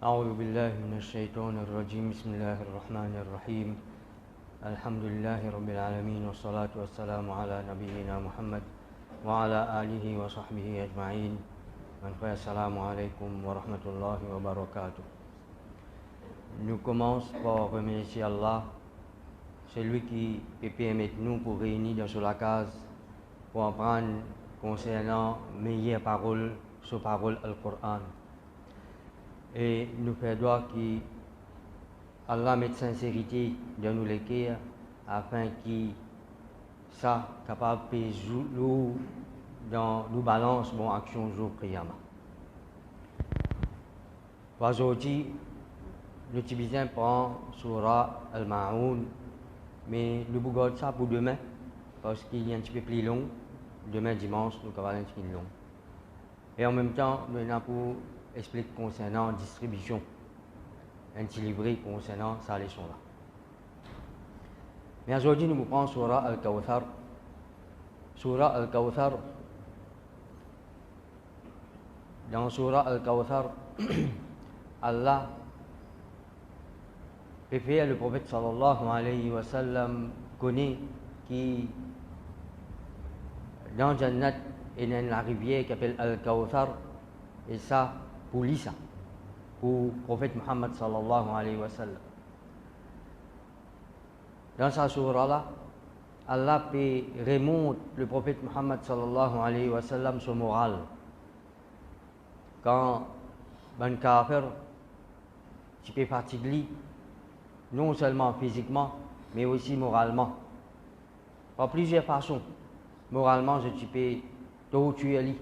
أعوذ بالله من الشيطان الرجيم بسم الله الرحمن الرحيم الحمد لله رب العالمين والصلاة والسلام على نبينا محمد وعلى آله وصحبه أجمعين السلام عليكم ورحمة الله وبركاته. Nous commençons par remercier Allah, celui qui peut permettre nous pour réunir dans la case pour apprendre concernant meilleures paroles sur parole Al-Qur'an. Et nous faisons que Allah mette sincérité dans nos cœurs afin que ça capable de jouer dans nous balance mon action jour prière. Aujourd'hui, nous utilisons pour Surah Al-Ma'oun, mais nous regardons ça pour demain parce qu'il est un petit peu plus long. Demain dimanche, nous avons un petit peu long. Et en même temps, nous avons pour expliquer concernant distribution, un petit livret concernant sa leçon là. Mais aujourd'hui, nous prenons Surah Al-Kawthar. Surah Al-Kawthar. Dans Surah Al-Kawthar, Allah fait le prophète sallallahu alayhi wa sallam connaît qui dans Jannat il y a une rivière qui s'appelle Al-Kawthar et ça pour l'Isa, pour le prophète Muhammad sallallahu alayhi wa sallam. Dans sa surah là, Allah peut remonter le prophète Muhammad sallallahu alayhi wa sallam son moral. Quand un kafir, tu peux fatiguer, non seulement physiquement, mais aussi moralement. Par plusieurs façons. Moralement, tu peux te tuer.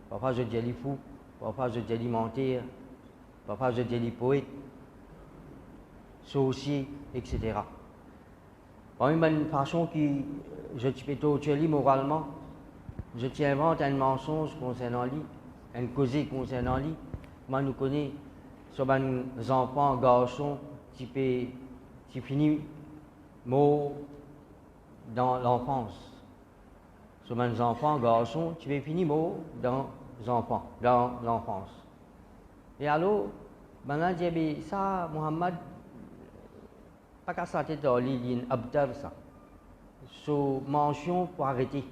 Parfois, je dis fou, parfois, je dis mentir, parfois, je dis poète, sorcier, etc. Par une façon que je peux te tuer moralement, je t'invente un mensonge concernant lui, un causé concernant lui. Moi, nous connaissons sur les enfants, garçons, tu finis mort dans l'enfance. Sur les enfants, garçons, tu vas finir mort dans l'enfance. Et alors, maintenant, je dis ça, Muhammad, pas qu'à ça, c'est dans l'île Abdar, ça. Sur mention pour arrêter.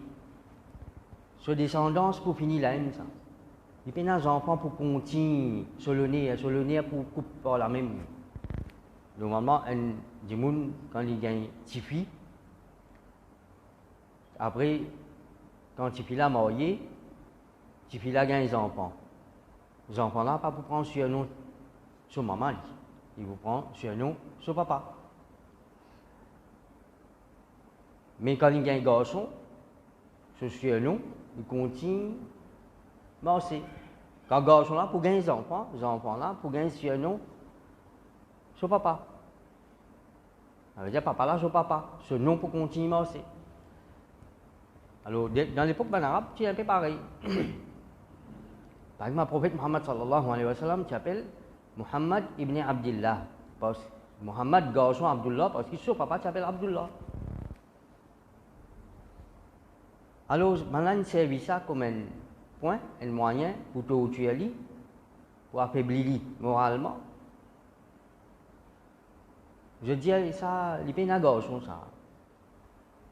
Sur descendance pour finir la haine, ça. Et puis, les enfants pour continuer sur le nez pour couper par la même. Normalement, un dimoun, quand il gagne Tifi, après, quand Tifi l'a marié, Tifi l'a gagne les enfants. Les enfants là, pas pour prendre surnom sur maman, il vous prend surnom sur papa. Mais quand il gagne garçon, ce surnom, il continue à marcher. Quand garçon là, pour gagner les enfants là, pour gagner surnom sur papa. Ça veut dire papa là sur papa, ce nom pour continuer à marcher. Alors, dans l'époque arabe, c'est un peu pareil. Par exemple, le prophète Muhammad sallallahu alayhi wa sallam, tu appelles Muhammad ibn Abdullah. Parce que Muhammad garçon Abdullah, parce que son papa s'appelle Abdullah. Alors, maintenant, il servi ça comme un point, un moyen pour te tuer lui, pour affaiblir lui moralement. Je dis ça, il peine à garçon ça.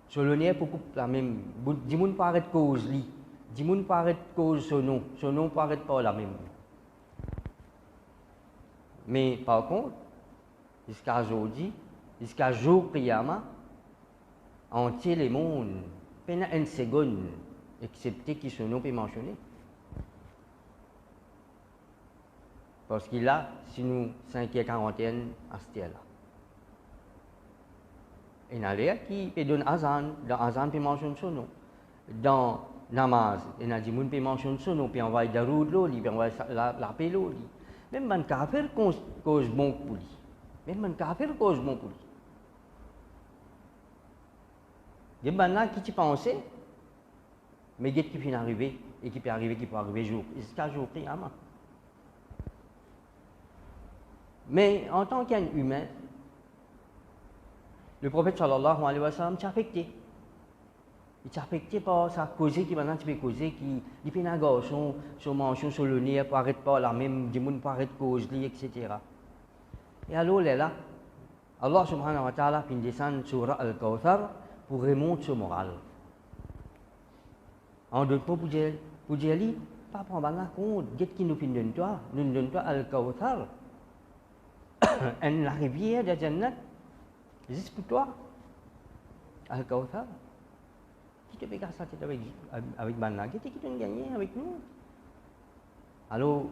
Sur le nez pour couper la même. Dis moun pas arrêter cause li. Dis moun pas arrêter cause son nom pas arrêter pas la même. Mais par contre, jusqu'à aujourd'hui, jusqu'à jour Qiyamah, entier les mondes, peine une seconde, excepté qui son nom peut mentionner. Parce qu'il a, si nous 5h40 à ce là. Il y a des qui peut donner azan, dans azan peut mentionner son nom. Dans namaz, il y a des gens qui peut mentionner son nom, puis envoyer daroud l'oli, puis envoyer la paix l'oli. Même un kafir cause bon pour lui. Même un kafir cause bon pour lui. Il y a des gens qui pensent, mais il y a qui finit arriver, et qui peut arriver jour, jusqu'à jour priamment. Mais en tant qu'un humain, le prophète sallallahu alayhi wa sallam s'est affecté. Il t'affecté par sa cause qui maintenant tu peux causer qui il fait un garçon sur mention sur le nez pour arrêter pas la même du monde pour arrêter cause li etc. Et alors là Allah subhanahu wa ta'ala fin descend sur Al-Kawthar pour remonter ce moral. En d'autres mots pour dire lui pas prendre la compte qu'est-ce qui nous donne toi nous donne toi Al-Kawthar la rivière de Jannat juste pour toi Al-Kawthar qui te fait ça avec Banna qui te gagné avec nous alors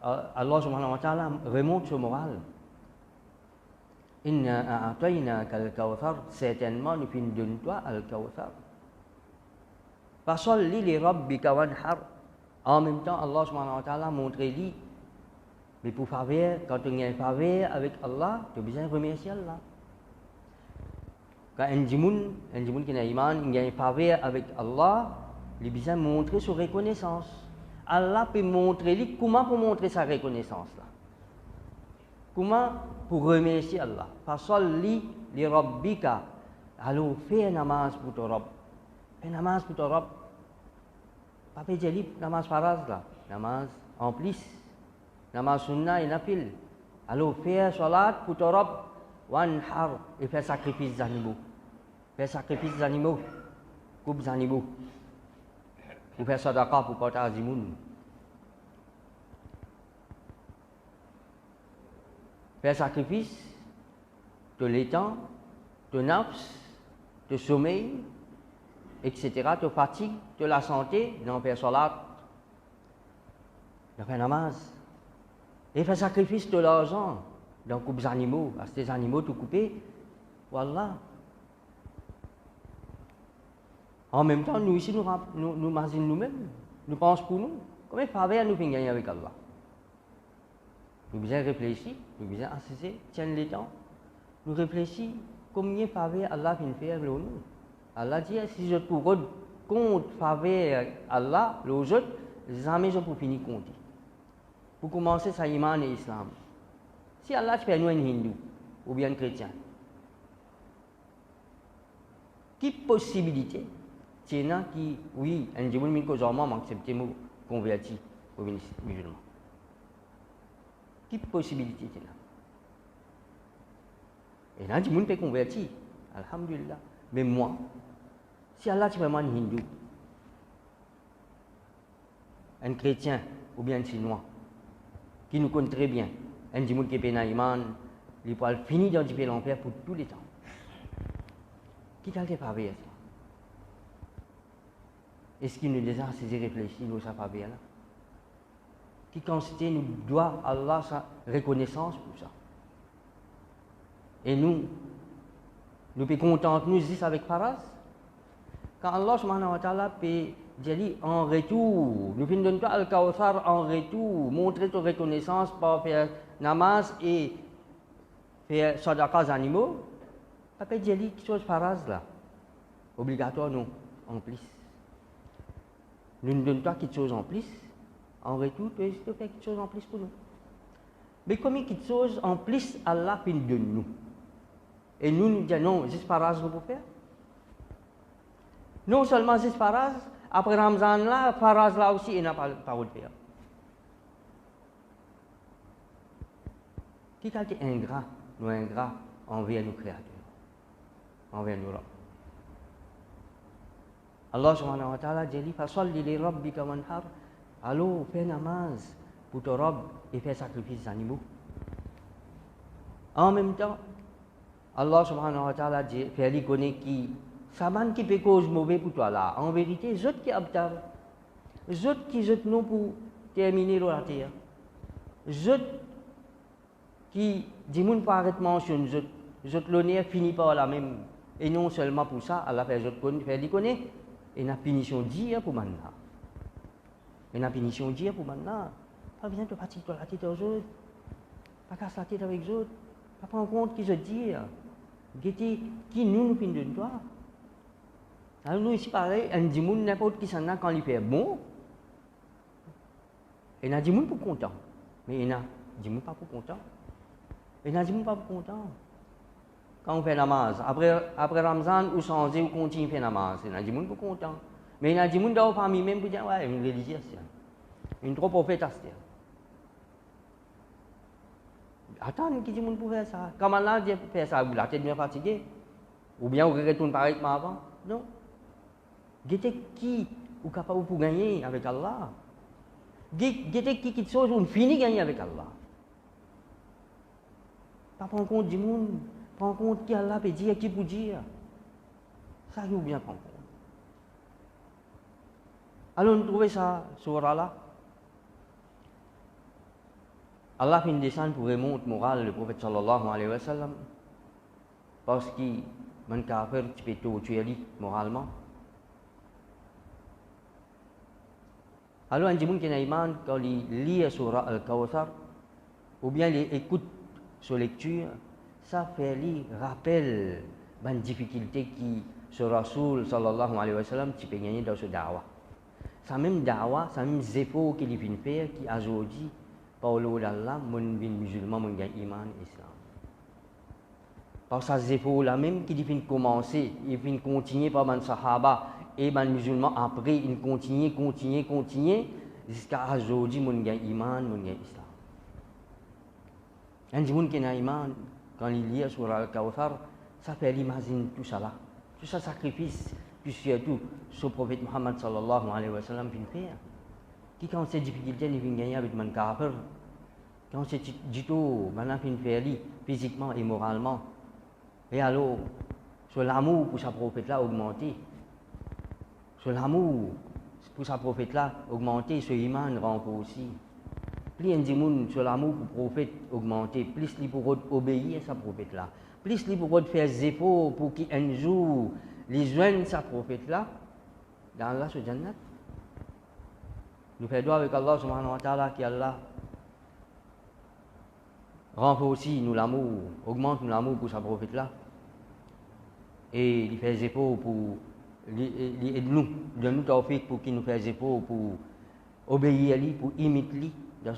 Allah subhanahu wa ta'ala remonte ce moral Inna a'tainaka al-Kawthar certainement nous donne toi Al-Kawthar Fasalli li rabbika wanhar en même temps Allah subhanahu wa ta'ala montre lui mais pour faveur quand on a un faveur avec Allah tu as besoin de remercier Allah quand un jimun qui a iman il a un faveur avec Allah il a besoin de montrer sa reconnaissance Allah peut montrer lui comment pour montrer sa reconnaissance là comment pour remercier Allah fasalli li rabbika alors fais namaz pour ton Rabb fais namaz pour ton Rabb pas dire namaz faraz là namaz en plus namaz sunnah et nafil alors fais salat pour ton Rabb wanhar et fais sacrifice d'animaux fais sacrifice d'animaux coupe d'animaux ou fais sadaqah pour partager moun fais sacrifice de l'étang de nafs de sommeil etc de fatigue de la santé non faire salat faire namaz et faire sacrifice de l'argent dans coupe d'animaux à ces animaux tout coupés voilà en même temps nous ici nous imaginons nous-mêmes nous pensons pour nous comment faveur nous fait gagner avec Allah nous besoin réfléchir nous besoin assister tiens les temps nous réfléchir combien faveur Allah vient faire pour nous Allah dit si je trouve compte faveur Allah les autres jamais je peux finir compter pour commencer ça iman et islam si Allah fait nous un hindou ou bien un chrétien quelle possibilité tiens qui oui un jimun min ko zaman accepter nous converti au musulman quelle possibilité tiens et là jimun peut converti alhamdulillah mais moi si Allah est vraiment un hindou un chrétien ou bien un chinois qui nous connaît très bien un jimun qui est iman il peut finir dans l'enfer pour tous les temps qui t'a fait faveur est-ce qu'il nous déjà saisi réfléchir nous sa faveur là qui constitue nous doit Allah sa reconnaissance pour ça et nous pouvons contenter nous juste avec Faraz quand Allah subhanahu wa ta'ala peut dire en retour nous pouvons donner Al-Kawthar en retour montrer ta reconnaissance par faire namaz et faire sadaqas animaux pas peut dire quelque chose Faraz là obligatoire non en plus nous ne donnons pas quelque chose en plus en retour tu peux faire quelque chose en plus pour nous mais comme quelque chose en plus Allah peut donner nous et nous disons non juste Faraz nous pouvons faire non seulement juste Faraz après Ramzan là Faraz là aussi il n'a pas de faire qui a été ingrat envers nos créateurs envers nous Allah subhanahu wa ta'ala dit fasalli li rabbika wanhar alors fais namaz pour ton Rabb et fais sacrifice d'animaux en même temps Allah subhanahu wa ta'ala dit fait lui connaître qui saman qui peut cause mauvais pour toi là en vérité les autres qui abtar les autres qui jetent non pour terminer la terre les autres qui dit moun pas arrêter mention les autres l'honneur finit par la même et non seulement pour ça Allah fait les autres fait lui connaître et la punition dire pour maintenant et la punition dire pour maintenant pas besoin de fatiguer la tête aux autres pas casser la tête avec les autres pas prendre compte qui se dit qui nous fin de toi alors nous ici pareil un dimoun n'importe qui s'en a quand il fait bon et un dimoun pour content mais il y a dimoun pas pour content et un dimoun pas pour content quand on fait namaz. Après Ramzan, ou changer, ou continuer à faire namaz. Il y a des gens qui sont contents. Mais il y a des gens dans la famille même qui disent, ouais, une religieuse, une trop prophète. Attends, qui dit pour faire ça? Comment là, dit faire ça? Vous la tête bien fatiguée? Ou bien vous retournez pareil comme avant? Non. Gete qui est capable de gagner avec Allah? Gete qui chose on finit gagner avec Allah? Pas prendre compte du monde, prendre compte qui Allah peut dire, qui peut dire. Ça, il faut bien prendre compte. Alors, nous trouvons ça sur là. Allah fait une descente pour remonter le moral du prophète sallallahu alayhi wa sallam. Parce qu'il man kafir, tu peux tout tuer lui moralement. Alors, un gens qui a iman, quand il lit surah Al-Kawthar, ou bien il écoute sa lecture, ça fait lui rappel une difficulté qui ce Rasoul sallallahu alayhi wa sallam tu peux gagner dans ce da'wah. Ça même da'wah, ça même efforts qu'il vient faire, qui aujourd'hui, par le d'Allah, mon musulman, mon gagne iman, islam. Par ces efforts-là même, qui vient commencer, il vient continuer par man sahaba, et man musulman, après, il continue, jusqu'à aujourd'hui, mon gagne iman, mon gagne islam. Un gens qui a iman, quand il lit sur Al-Kawthar, ça fait l'imagine tout ça là. Tout ça sacrifice, puis surtout, ce prophète Muhammad sallallahu alayhi wa sallam vient faire. Qui quand ces difficultés, il vient gagner avec man kafir. Quand c'est du tout, maintenant vient faire lui, physiquement et moralement. Et alors, sur l'amour pour sa prophète là augmenter. Sur l'amour pour sa prophète là augmenter, ce iman renforcer. Plus un gens sur l'amour pour le prophète augmenter, plus il pourra obéir à sa prophète là. Plus il pourra faire des efforts pour qu'un jour, les joignent sa prophète là, dans Allah sur Jannat. Nous faisons avec Allah subhanahu wa ta'ala qui Allah renforce nous l'amour, augmente nous l'amour pour sa prophète là. Et il fait des efforts pour nous, donne nous tawfiq pour qu'il nous fasse des efforts pour obéir à lui, pour imiter lui. Dans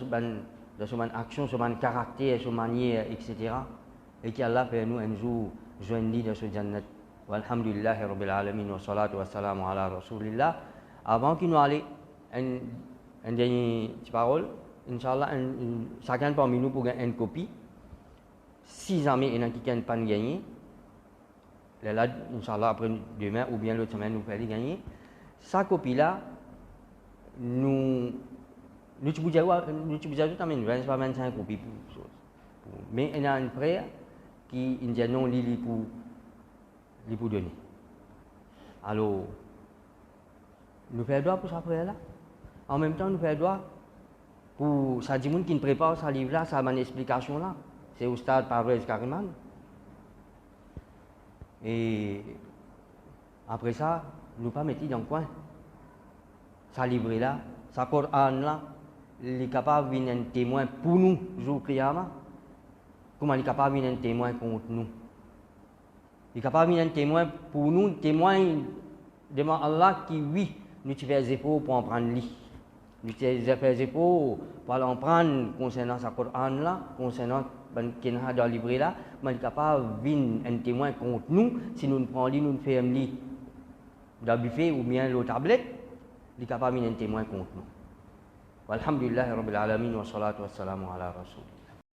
son action, son caractère, son manière, etc. Et qu'Allah fait nous un jour joindre dans ce Jannat. Walhamdulillahi Rabbil Alamin wa salatu wa salamu ala Rasulillah. Avant qu'il nous aille, une dernière parole, Inch'Allah, chacun parmi nous pour gagner une copie. Si jamais il y en a qui n'ont pas gagné, là, Inch'Allah, après demain ou bien l'autre semaine, nous faisons gagner. Sa copie-là, nous pouvons dire tout à même 25 copies pour chose. Mais il y a un frère qui dit non, il pour donner. Alors, nous faisons droit pour ce frère-là. En même temps, nous faisons droit pour ça dit qui prépare ce livre-là, ça a une explication là. C'est Oustad Parvez Kariman. Et après ça, nous pas mettre dans le coin. Ça livre-là, ça Coran-là, il est capable de venir un témoin pour nous, jour Qiyamah. Comment il est capable de venir un témoin contre nous? Il est capable de venir un témoin pour nous, témoin devant Allah qui, oui, nous faisons des efforts pour en prendre lui. Nous faisons des efforts pour en prendre concernant ce Coran-là, concernant ce dans le livre-là. Mais il est capable de venir un témoin contre nous si nous prenons lui, nous faisons lui dans le buffet ou bien la tablette. Il est capable de venir un témoin contre nous. Walhamdulillahi Rabbil Alamin wa salatu wa salamu ala Rasul.